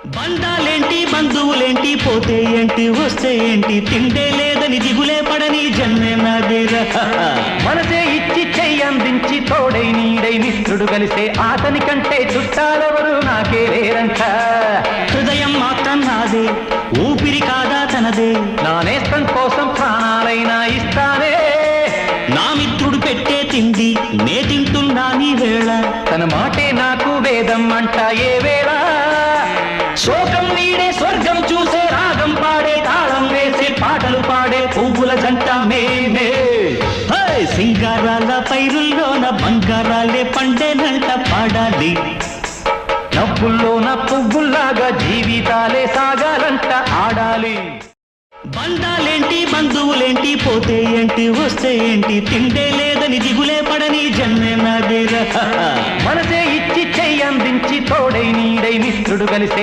బంధాలేంటి బంధువులేంటి పోతే ఏంటి వస్తే ఏంటి తిండే లేదని దిగులే పడని జన్మే నాదేరా మనసే ఇచ్చి చెయ్యందించి తోడై నీడై మిత్రుడు కలిసే అతని కంటే చుట్టాలెవరు నాకే లేరంట హృదయం మాత్రం నాదే ఊపిరి కాదా తనదే నా నేస్తం కోసం ప్రాణాలైనా ఇస్తానే నా మిత్రుడు పెట్టే తిండి నే తింటున్నా నీ వేళ తన మాటే నాకు వేదం అంట ఏ వేళ శోకం వీడే స్వర్గం చూసే రాగం పాడే తాళం వేసే పాటలు పాడే పువ్వుల జంట మేమే సింగారాల పైరుల్లోన బంగారాలే పండేనంట పాడాలి నవ్వుల్లోన పువ్వుల్లాగా జీవితాలే సాగాలంట ఆడాలి బంధాలేంటి బంధువులేంటి పోతే ఏంటి వస్తే ఏంటి తిండే లేదని దిగులే పడని జన్మే నాదేరా మనసే ఇచ్చి చెయ్యందించి తోడై నీడై మిత్రుడు కలిసే